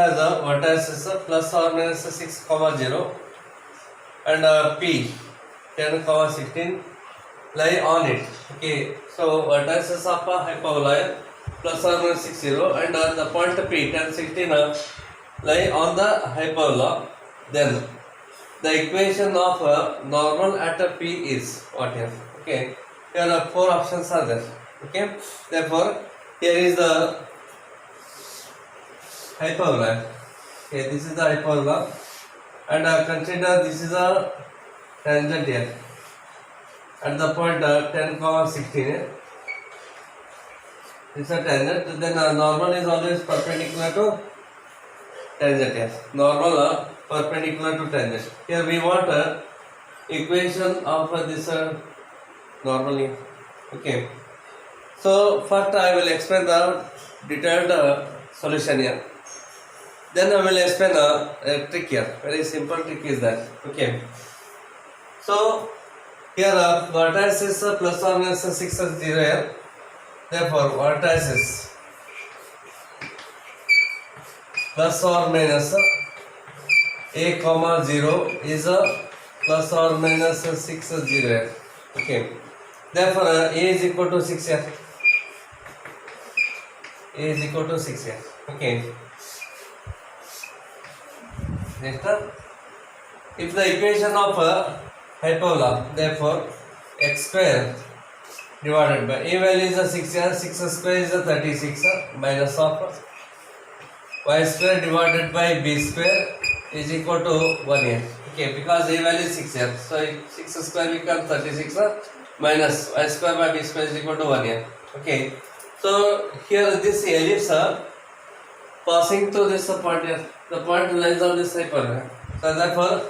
has a vertices plus or minus 6 comma 0 and P 10 comma 16 lie on it. Okay, so vertices of a hyperbola plus or minus 6 0 and the point P 10 16 lie on the hyperbola. Then the equation of normal at a P is what here? Okay, here are 4 options are there. Okay, therefore here is the hyperbola. Okay, this is the hyperbola and consider this is a tangent here at the point 10 comma 16. This is a tangent. Then normal is always perpendicular to tangent here. Normal perpendicular to tangent. Here we want equation of this normally. Okay. So first I will explain the detailed solution here. Then I will explain a trick here. Very simple trick is that. Okay. So here vertex is plus or minus 6 0 here. Therefore vertex is plus or minus a comma 0 is a plus or minus 6 0 here. Okay. Therefore a is equal to 6 here. A is equal to 6 here. Okay. Next, if the equation of hyperbola, therefore x square divided by a value is a 6 here, 6 square is a 36 minus of y square divided by b square is equal to 1 here. Okay, because a value is 6 here, so 6 square becomes 36 minus y square by b square is equal to 1 here. Okay, so here this ellipse passing through this point here. The point lies on this hyperbola. So therefore,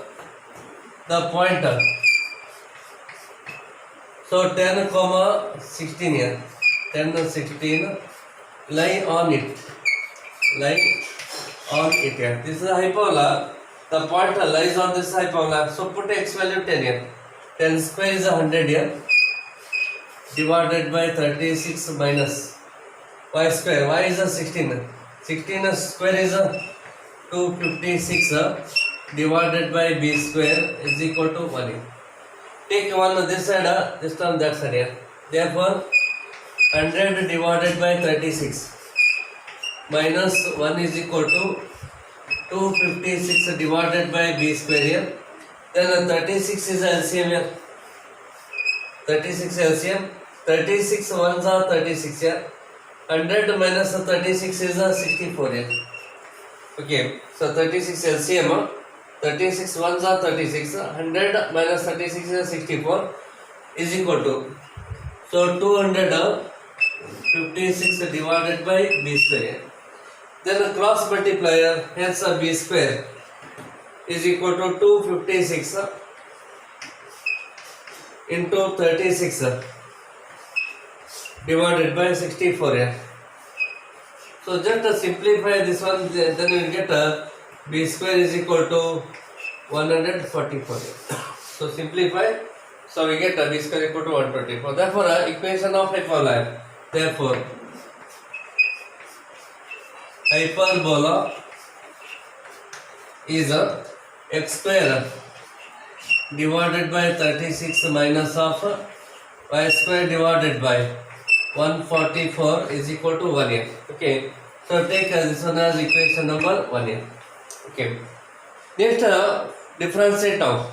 the point. So 10 comma 16 here. 10 and 16 lie on it. Lie on it here. This is a hyperbola. The point lies on this hyperbola. So put x value 10 here. 10 square is 100 here. Divided by 36 minus y square. Y is a 16. 16 square is a 256 divided by b square is equal to 1. Take one this side, this term that side here. Therefore, 100 divided by 36 minus 1 is equal to 256 divided by b square here. Then 36 is LCM here. 36 LCM. 36 ones are 36 here. 100 minus 36 is 64 here. Okay, so 36 LCM, 36 ones are 36, 100 minus 36 is 64 is equal to, so 256 divided by b square. Then a cross multiplier, hence a b square is equal to 256 into 36 divided by 64 here. So just to simplify this one, then we will get b square is equal to 144. So simplify, so we get b square equal to 124. Therefore, equation of hyperbola. Therefore, hyperbola is x square divided by 36 minus of y square divided by 144 is equal to 1 here. Okay, so take this one as equation number 1 here. Okay, next differentiate now.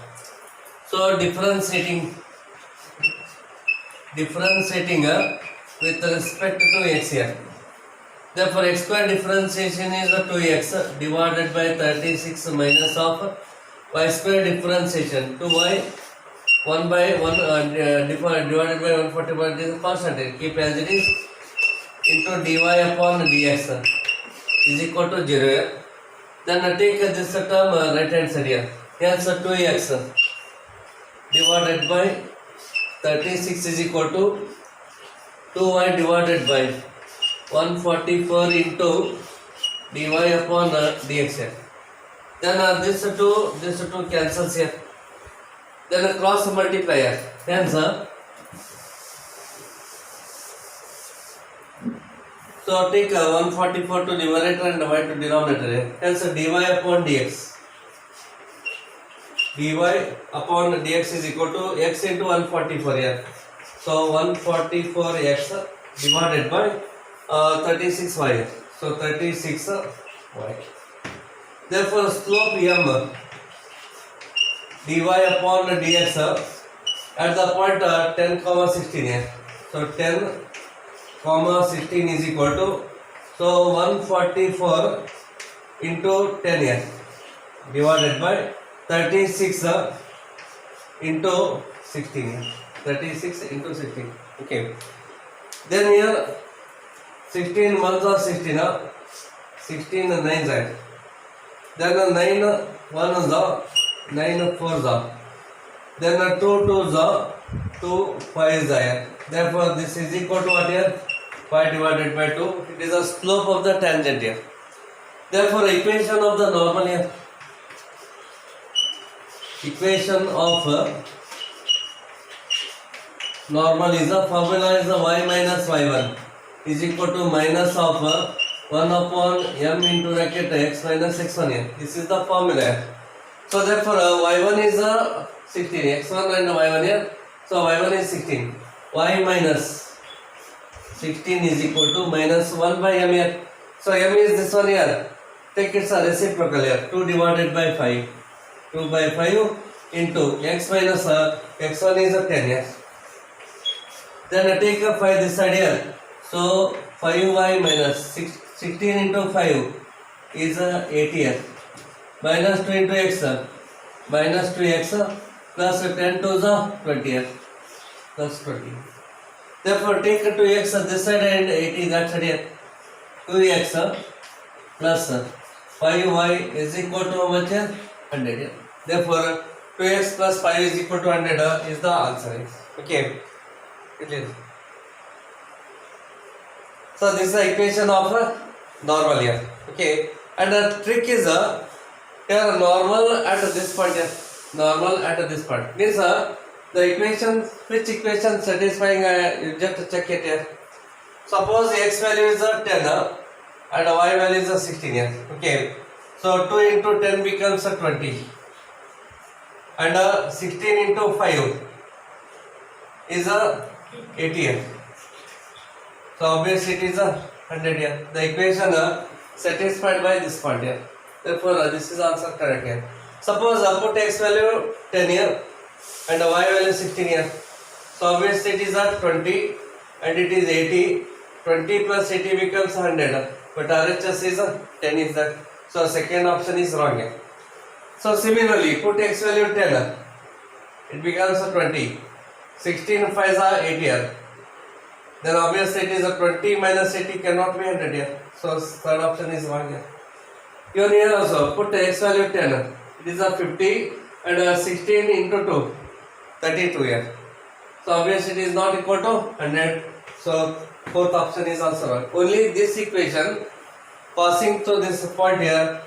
So differentiating with respect to x here. Therefore, x square differentiation is 2x divided by 36 minus of y square differentiation 2y 1 by 1 divided by 144 is constant. Keep as it is into dy upon dx is equal to 0. Then take this term right hand side here. Hence 2x divided by 36 is equal to 2y divided by 144 into dy upon dx here. Then this two cancels here. Then a cross multiplier. Hence So take 144 to numerator and y to denominator. Hence dy upon dx. dy upon dx is equal to x into 144 here. So 144x divided by 36y. So 36y. Therefore slope m dy upon dx at the point 10 comma 16 here. So 10 comma 16 is equal to, so 144 into 10 here divided by 36 into 16 here. 36 into 16. Okay. Then here 16 ones are 16, 16 nines are. Then 9 1s are, 9 4s are. Then 2 2s are, 2 5s are. Therefore this is equal to what here? 5 divided by 2. It is the slope of the tangent here. Therefore equation of the normal here. Equation of normal is the formula is the y minus y1 is equal to minus of 1 upon m into bracket x minus x1 here. This is the formula. So therefore y1 is 16, x1 and y1 here. So y1 is 16. Y minus 16 is equal to minus 1 by m here. So m is this one here. Take its reciprocal here. 2 divided by 5. 2 by 5 into x minus x1 is 10 here. Then take a 5 this side here. So 5y minus 16 into 5 is 80 here. Minus 2 into x minus 2x plus 10 to the 20 here. Plus 20. Therefore take 2x this side and 80 that side here. 2x plus 5y is equal to how much here? 100 here. Therefore 2x plus 5 is equal to 100 is the answer. Okay. So this is the equation of normal here. Okay. And the trick is here normal at this point here. Normal at this point. Means the equation, which equation satisfying, you just check it here. Suppose x value is 10 and y value is 16 here. Okay. So 2 into 10 becomes 20 and 16 into 5 is 80 here. So obviously it is 100 here. The equation satisfied by this point here. Therefore this is answer correct here. Suppose put x value 10 here and y value 16 here. So obviously it is 20 and it is 80. 20 plus 80 becomes 100. But RHS is 10 is that. So second option is wrong here. So similarly put x value 10. It becomes 20. 16 5s are 80 here. Then obviously it is 20 minus 80 cannot be 100 here. So third option is wrong here. Here also put x value 10. It is 50 and 16 into 2. 32 here. So obviously it is not equal to 100. So fourth option is also wrong. Only this equation passing through this point here.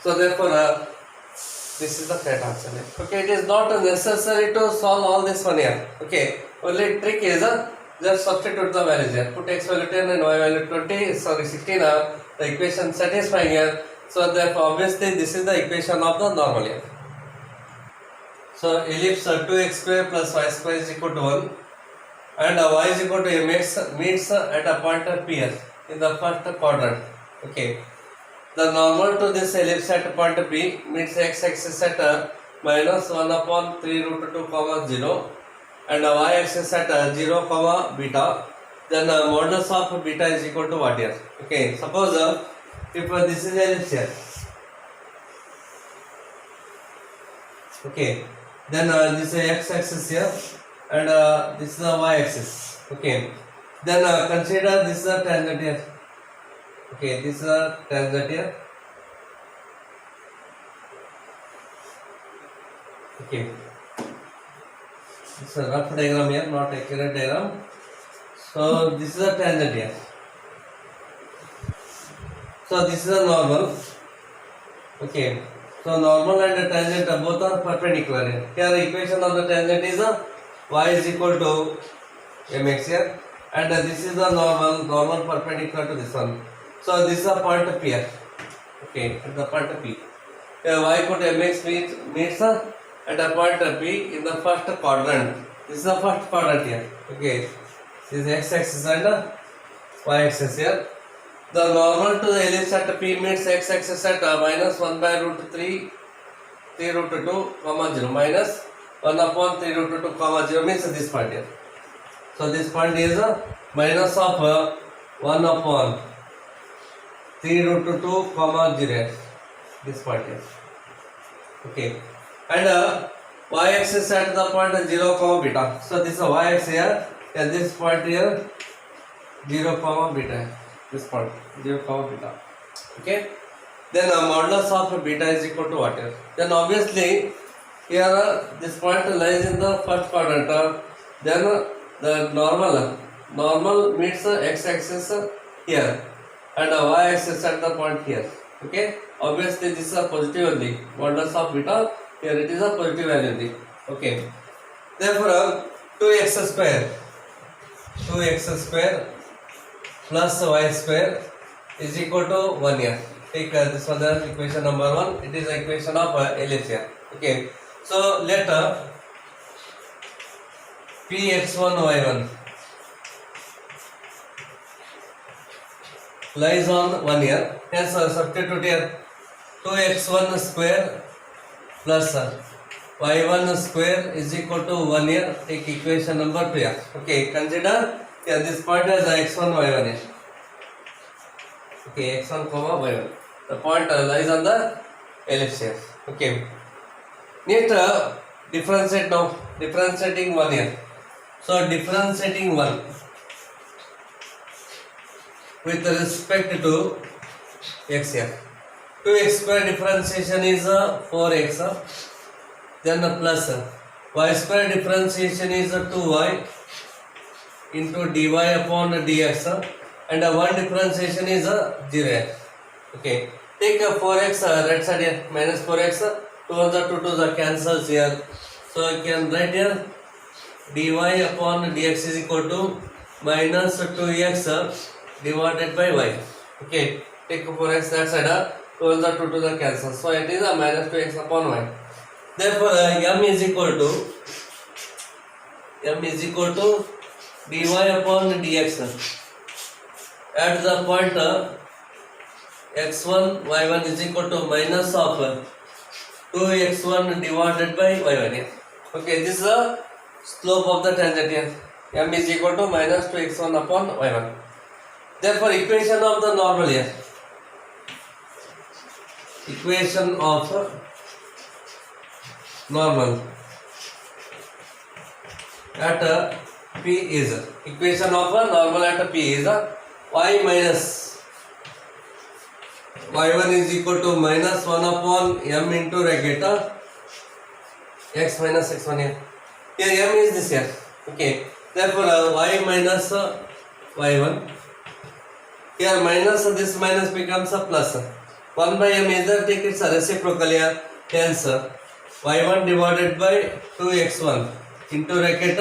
So therefore this is the correct answer. Okay, it is not necessary to solve all this one here. Okay, only trick is just substitute the values here. Put x value 10 and y value 20. Sorry 16. The equation satisfying here. So therefore obviously this is the equation of the normal here. So ellipse 2x square plus y square is equal to 1 and y is equal to mx meets at a point P here in the first quadrant. Okay. The normal to this ellipse at point P meets x-axis at minus 1 upon 3 root 2 comma 0 and y-axis at 0 comma beta. Then modulus of beta is equal to what here? Okay. Suppose if this is ellipse here. Okay. Then this is x-axis here and this is the y-axis. Okay. Then consider this is a tangent here. Okay, this is a tangent here. Okay. This is a rough diagram here, not accurate diagram. So this is a tangent here. So this is a normal. Okay. So normal and tangent both are perpendicular here. Here equation of the tangent is y is equal to mx here and this is the normal perpendicular to this one. So this is a point P here. Okay, at the point P. Y equal to mx meets at a point P in the first quadrant. This is the first quadrant here. Okay, this is x-axis and y-axis here. The normal to the ellipse at P meets x-axis at minus 1 by root 3 root 2 comma 0 minus 1 upon 3 root 2 comma 0 means this point here. So this point is minus of 1 upon 3 root 2 comma 0. This point here. Okay, and y-axis at the point 0 comma beta. So this is y-axis here, and this point here 0 comma beta. This point 0 comma beta. Okay, then modulus of beta is equal to what here? Then obviously here this point lies in the first quadrant. Then the normal meets x-axis here, and y-axis at the point here. Okay, obviously this is a positive only. Modulus of beta here it is a positive value only. Okay, therefore 2x square plus y square is equal to 1 here. Take this one as equation number 1. It is equation of ellipse here. Okay, so let Px1 y1 lies on 1 here. Hence substitute here 2x1 square plus y1 square is equal to 1 here. Take equation number 2 here. Okay, consider here this point as x1 y1 here. Okay, x1 comma y1. The point lies on the ellipse here. Okay, next differentiate now. Differentiating 1 here. So differentiating 1 with respect to x here. 2x square differentiation is 4x. Then plus y square differentiation is 2y into dy upon dx, and 1 differentiation is 0x. Okay, take 4x right side here, minus 4x, 2 1 2 2 cancels here. So you can write here dy upon dx is equal to minus 2x divided by y. Okay, take 4x that side, 2 1 2 2 cancels. So it is a minus 2x upon y. Therefore m is equal to dy upon dx at the point x1 y1 is equal to minus of 2x1 divided by y1. Okay, this is the slope of the tangent here. M is equal to minus 2x1 upon y1. Therefore equation of the normal here. Equation of normal at P is equation of normal at P is y minus y1 is equal to minus 1 upon m into bracket x minus x1 here. Here m is this here. Okay, therefore y minus y1. Here minus this minus becomes a plus. 1 by m is there, take its reciprocal here. Hence y1 divided by 2x1 into bracket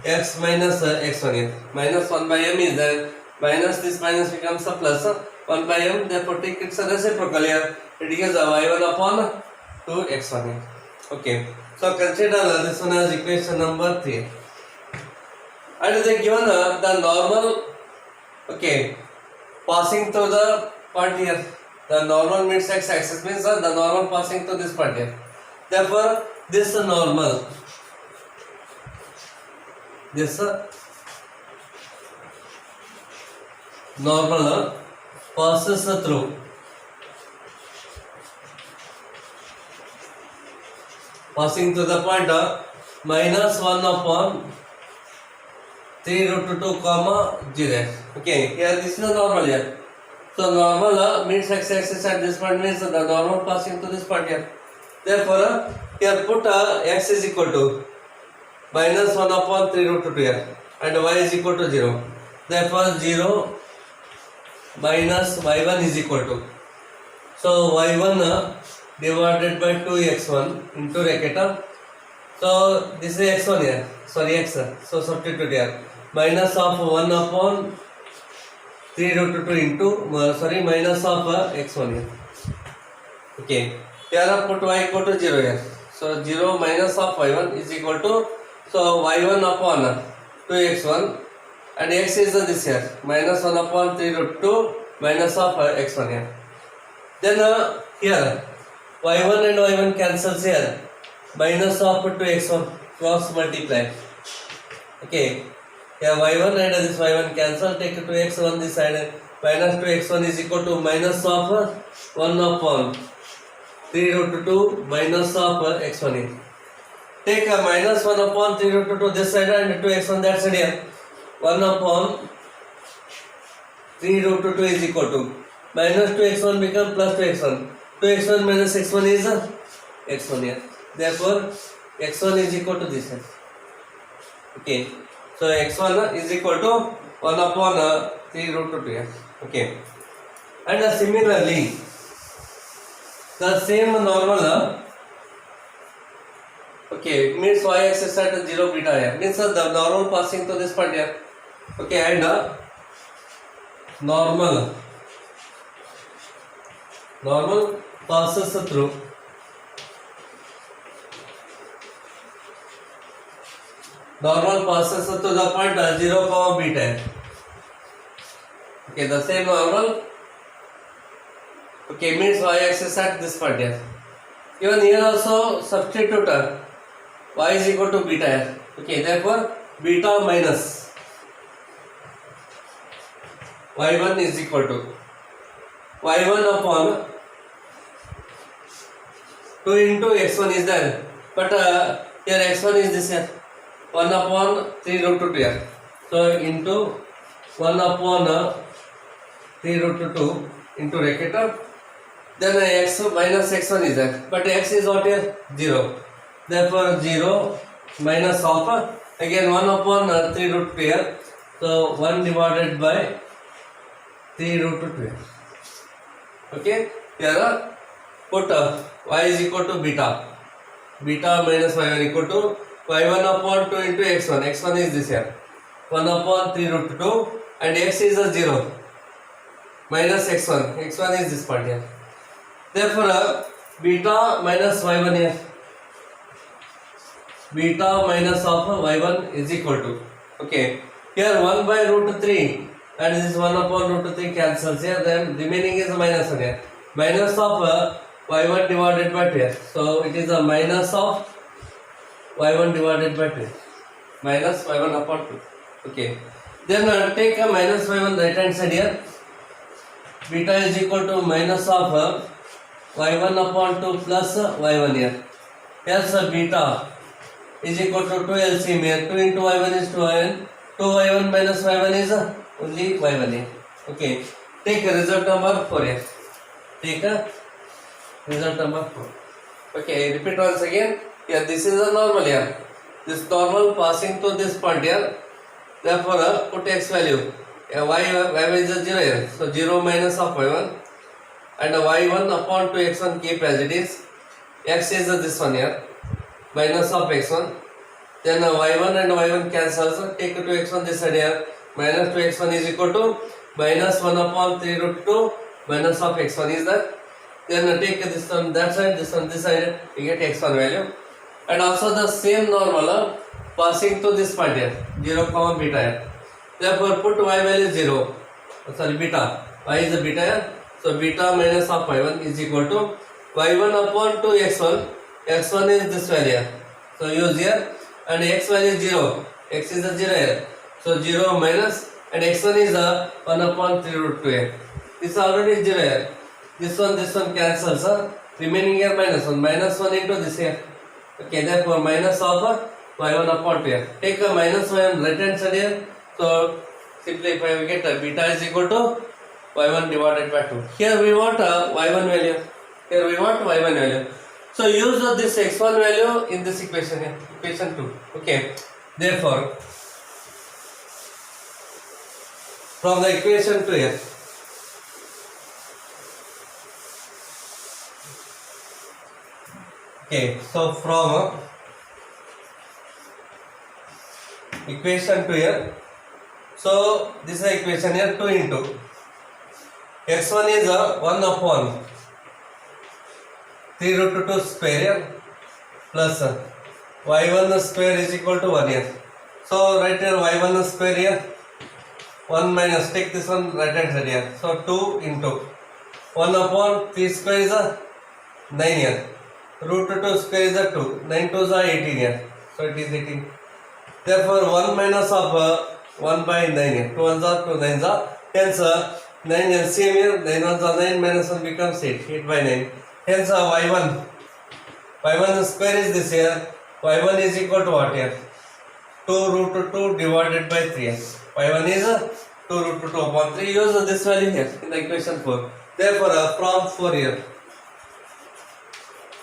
x minus x1 here. Minus 1 by m is there. Minus this minus becomes a plus 1 by m. Therefore take its reciprocal here. It is y1 upon 2x1 here. Okay. So consider this one as equation number 3. And they given the normal. Okay. Passing through the point here. The normal meets x-axis means the normal passing through this point here. Therefore, this normal passes through the point minus 1 upon 3 root 2 comma 0. Okay, here this is the normal here. So normal meets x-axis at this point means the normal passing to this point here. Therefore, here put x is equal to minus 1 upon 3 root 2 here, and y is equal to 0. Therefore, 0 minus y1 is equal to. So y1 divided by 2x1 into bracket. So this is x1 here. Sorry, x. So substitute here. minus of 1 upon 3 root 2 into minus of x1 here. Okay, here put y equal to 0 here. So 0 minus of y1 is equal to, so y1 upon 2x1 and x is this here, minus 1 upon 3 root 2 minus of x1 here. Then here y1 and y1 cancels here, minus of 2x1 cross multiply. Okay, here y1 and this y1 cancel, take 2x1 this side, minus 2x1 is equal to minus of 1 upon 3 root 2 minus of x1 here. Take a minus 1 upon 3 root 2 this side and 2x1 that side here. 1 upon 3 root 2 is equal to minus 2x1 become plus 2x1. 2x1 minus x1 is x1 here. Therefore, x1 is equal to this here. Okay. So, x1 is equal to 1 upon 3 root 2 here. Okay. And similarly, the same normal, okay, means y-axis at 0 beta here. Means the normal passing to this point here. Okay, and normal passes through the point 0 comma beta. Okay, the same normal. Okay, means y-axis at this point here. Even here also substitute y is equal to beta here. Okay, therefore beta minus y1 is equal to y1 upon 2 into x1 is there, but here x1 is this here, 1 upon 3 root 2 here. So into 1 upon 3 root 2 into bracket, then x minus x1 is there, but x is what here? 0. Therefore 0 minus of again 1 upon 3 root 2 here. So 1 divided by 3 root 2 here. Okay, here put y is equal to beta minus y1 equal to y1 upon 2 into x1. x1 is this here, 1 upon 3 root 2 and x is 0 minus x1 is this part here. Therefore beta minus y1 here, beta minus of y1 is equal to, okay, here 1 by root 3 and this 1 upon root 3 cancels here, then remaining is minus 1 here, minus of y1 divided by 2 here. So it is a minus of y1 divided by 2, minus y1 upon 2. Okay, then take a minus y1 right hand side here, beta is equal to minus of y1 upon 2 plus y1 here. Yes, beta is equal to 2 LCM here. 2 into y1 is 2y1. 2y1 minus y1 is only y1 here. Okay. Take a result number 4 here. Take a result number 4. Okay. Repeat once again. Here, this is a normal here. This normal passing to this point here. Therefore, put x value. y1 is 0 here. So 0 minus of y1. And y1 upon 2x1 keep as it is. X is this one here, minus of x1. Then y1 and y1 cancels. Take 2x1 this side here. Minus 2x1 is equal to minus 1 upon 3 root 2 minus of x1 is that. Then take this one that side, this one this side. You get x1 value. And also the same normal passing to this point here, 0 comma beta here. Therefore put y value 0. Sorry, beta. Y is the beta here. So beta minus of y1 is equal to y1 upon 2x1. x1 is this value. So use here and x value is 0. X is the 0 here. So 0 minus and x1 is 1 upon 3 root 2 here. This already is 0 here. This one cancels. Remaining here minus 1. Minus 1 into this here. Okay, therefore minus of y1 upon 2 here. Take a minus y1 right hand side here. So simplify, we get beta is equal to y1 divided by 2. Here we want y1 value. Here we want y1 value. So use this x1 value in this equation here, equation 2. Okay. Therefore, from the equation 2 here, okay. So from equation 2 here, So this is equation here 2 into x1 is 1 upon 3 root 2 square here plus y1 square is equal to 1 here. So write here y1 square here 1 minus, take this one right hand side here. So 2 into 1 upon 3 square is 9 here. Root 2 square is 2. 9 2s are 18 here. So it is 18. Therefore 1 minus of 1 by 9 here. 2 1s are 2 9s are. Hence 9 LCM here. 9 1s are 9 minus 1 becomes 8. 8 by 9. Hence y1 square is this here. y1 is equal to what here? 2 root 2 divided by 3 here. y1 is 2 root 2 upon 3. Use this value here in the equation 4. Therefore from 4 here,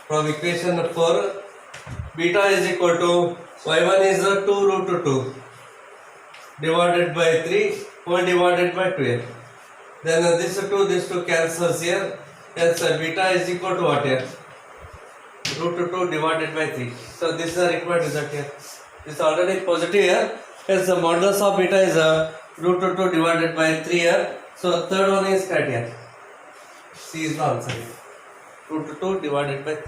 from equation 4, beta is equal to y1 is 2 root 2 divided by 3 whole divided by 2 here. Then this 2 cancels here. Hence beta is equal to what here? Root 2 divided by 3. So this is the required result here. This is already positive here. Hence the modulus of beta is root 2 divided by 3 here. So third one is correct here. C is the answer. Root 2 divided by 3.